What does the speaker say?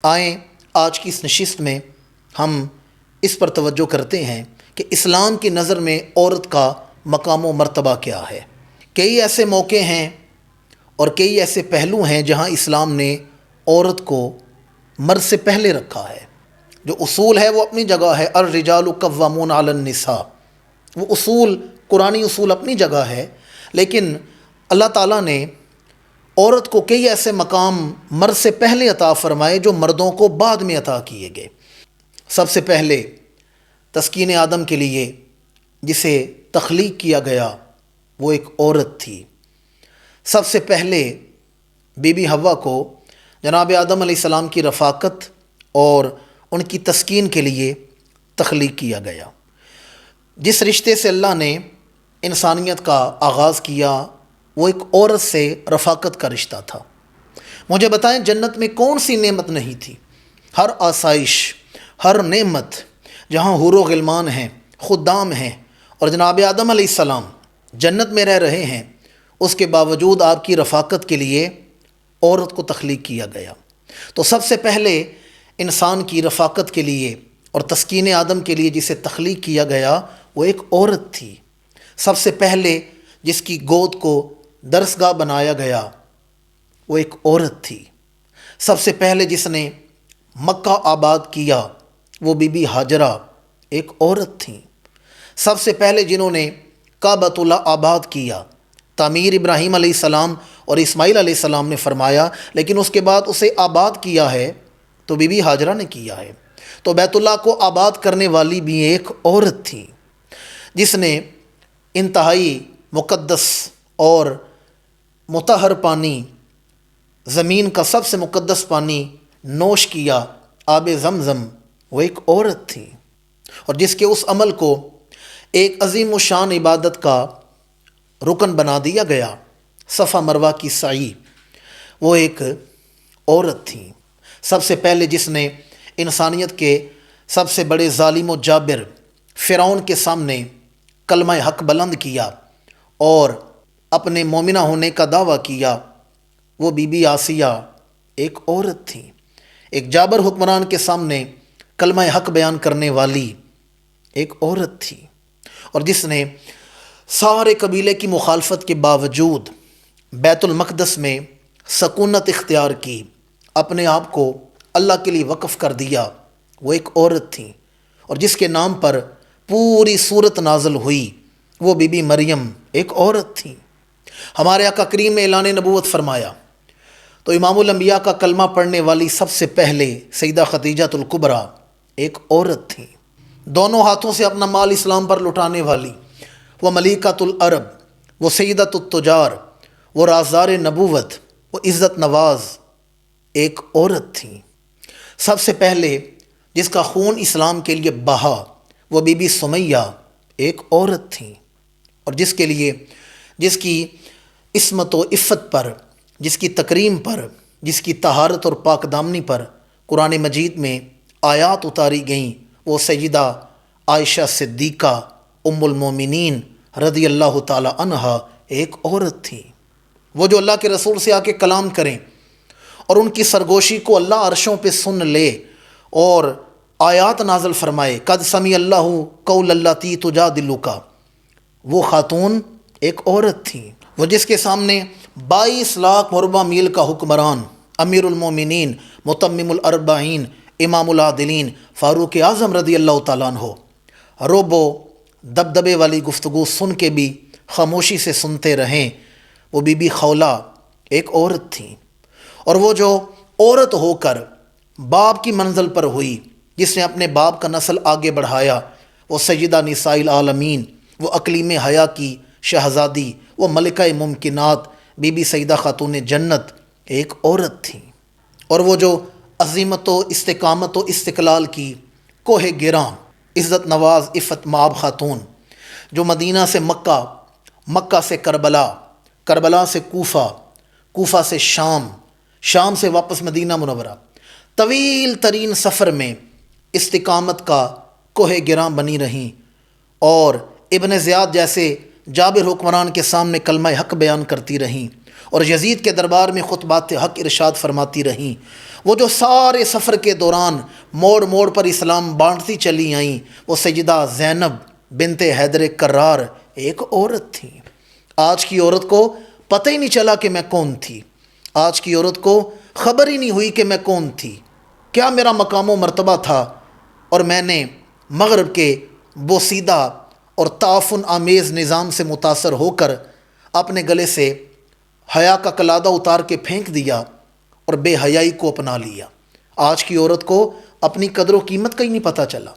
آئیں آج کی اس نشست میں ہم اس پر توجہ کرتے ہیں کہ اسلام کی نظر میں عورت کا مقام و مرتبہ کیا ہے۔ کئی ایسے موقع ہیں اور کئی ایسے پہلو ہیں جہاں اسلام نے عورت کو مرد سے پہلے رکھا ہے۔ جو اصول ہے وہ اپنی جگہ ہے، الرجال قوامون علی النساء، وہ اصول قرآنی اصول اپنی جگہ ہے، لیکن اللہ تعالیٰ نے عورت کو کئی ایسے مقام مرد سے پہلے عطا فرمائے جو مردوں کو بعد میں عطا کیے گئے۔ سب سے پہلے تسکین آدم کے لیے جسے تخلیق کیا گیا وہ ایک عورت تھی۔ سب سے پہلے بی بی حوا کو جناب آدم علیہ السلام کی رفاقت اور ان کی تسکین کے لیے تخلیق کیا گیا۔ جس رشتے سے اللہ نے انسانیت کا آغاز کیا وہ ایک عورت سے رفاقت کا رشتہ تھا۔ مجھے بتائیں جنت میں کون سی نعمت نہیں تھی؟ ہر آسائش، ہر نعمت، جہاں حور و غلمان ہیں، خدام ہیں، اور جناب آدم علیہ السلام جنت میں رہ رہے ہیں، اس کے باوجود آپ کی رفاقت کے لیے عورت کو تخلیق کیا گیا۔ تو سب سے پہلے انسان کی رفاقت کے لیے اور تسکین آدم کے لیے جسے تخلیق کیا گیا وہ ایک عورت تھی۔ سب سے پہلے جس کی گود کو درسگاہ بنایا گیا وہ ایک عورت تھی۔ سب سے پہلے جس نے مکہ آباد کیا وہ بی بی ہاجرہ ایک عورت تھیں۔ سب سے پہلے جنہوں نے کعبۃ اللہ آباد کیا، تعمیر ابراہیم علیہ السلام اور اسماعیل علیہ السلام نے فرمایا، لیکن اس کے بعد اسے آباد کیا ہے تو بی بی ہاجرہ نے کیا ہے۔ تو بیت اللہ کو آباد کرنے والی بھی ایک عورت تھی جس نے انتہائی مقدس اور مطہر پانی، زمین کا سب سے مقدس پانی نوش کیا، آب زمزم، وہ ایک عورت تھی، اور جس کے اس عمل کو ایک عظیم و شان عبادت کا رکن بنا دیا گیا، صفا مروہ کی سعی، وہ ایک عورت تھی۔ سب سے پہلے جس نے انسانیت کے سب سے بڑے ظالم و جابر فرعون کے سامنے کلمہ حق بلند کیا اور اپنے مومنہ ہونے کا دعویٰ کیا وہ بی بی آسیہ ایک عورت تھی۔ ایک جابر حکمران کے سامنے کلمہ حق بیان کرنے والی ایک عورت تھی، اور جس نے سارے قبیلے کی مخالفت کے باوجود بیت المقدس میں سکونت اختیار کی، اپنے آپ کو اللہ کے لیے وقف کر دیا، وہ ایک عورت تھی، اور جس کے نام پر پوری سورت نازل ہوئی وہ بی بی مریم ایک عورت تھی۔ ہمارے آقا کریم نے اعلان نبوت فرمایا تو امام الانبیاء کا کلمہ پڑھنے والی سب سے پہلے سیدہ خدیجہ الکبریٰ ایک عورت تھی۔ دونوں ہاتھوں سے اپنا مال اسلام پر لٹانے والی وہ ملیکۃ العرب، وہ سیدۃ التجار، وہ رازدار نبوت، وہ عزت نواز ایک عورت تھی۔ سب سے پہلے جس کا خون اسلام کے لیے بہا وہ بی بی سمیہ ایک عورت تھی، اور جس کے لیے جس کی عصمت و عفت پر، جس کی تکریم پر، جس کی طہارت اور پاک دامنی پر قرآن مجید میں آیات اتاری گئیں وہ سیدہ عائشہ صدیقہ ام المومنین رضی اللہ تعالی عنہا ایک عورت تھی۔ وہ جو اللہ کے رسول سے آ کے کلام کریں اور ان کی سرگوشی کو اللہ عرشوں پہ سن لے اور آیات نازل فرمائے، قد سمع اللہ قول اللاتی تجادلک، وہ خاتون ایک عورت تھی۔ وہ جس کے سامنے 22 لاکھ مربع میل کا حکمران، امیر المومنین، متمم الاربعین، امام العادلین، فاروق اعظم رضی اللہ تعالیٰ عنہ رعب و دبدبے والی گفتگو سن کے بھی خاموشی سے سنتے رہیں، وہ بی بی خولہ ایک عورت تھی۔ اور وہ جو عورت ہو کر باپ کی منزل پر ہوئی، جس نے اپنے باپ کا نسل آگے بڑھایا، وہ سیدہ نساء العالمین، وہ اقلیم حیا کی شہزادی، وہ ملکہ ممکنات بی بی سیدہ خاتون جنت ایک عورت تھی۔ اور وہ جو عظیمت و استقامت و استقلال کی کوہ گراں، عزت نواز عفت مآب خاتون، جو مدینہ سے مکہ، مکہ سے کربلا، کربلا سے کوفہ، کوفہ سے شام، شام سے واپس مدینہ منورہ، طویل ترین سفر میں استقامت کا کوہ گراں بنی رہیں، اور ابن زیاد جیسے جابر حکمران کے سامنے کلمہ حق بیان کرتی رہیں، اور یزید کے دربار میں خطبات حق ارشاد فرماتی رہیں۔ وہ جو سارے سفر کے دوران موڑ موڑ پر اسلام بانٹتی چلی آئیں، وہ سیدہ زینب بنت حیدر کرار ایک عورت تھیں۔ آج کی عورت کو پتہ ہی نہیں چلا کہ میں کون تھی، آج کی عورت کو خبر ہی نہیں ہوئی کہ میں کون تھی، کیا میرا مقام و مرتبہ تھا، اور میں نے مغرب کے بوسیدہ اور تعفن آمیز نظام سے متاثر ہو کر اپنے گلے سے حیا کا کلادہ اتار کے پھینک دیا اور بے حیائی کو اپنا لیا۔ آج کی عورت کو اپنی قدر و قیمت کا ہی نہیں پتہ چلا۔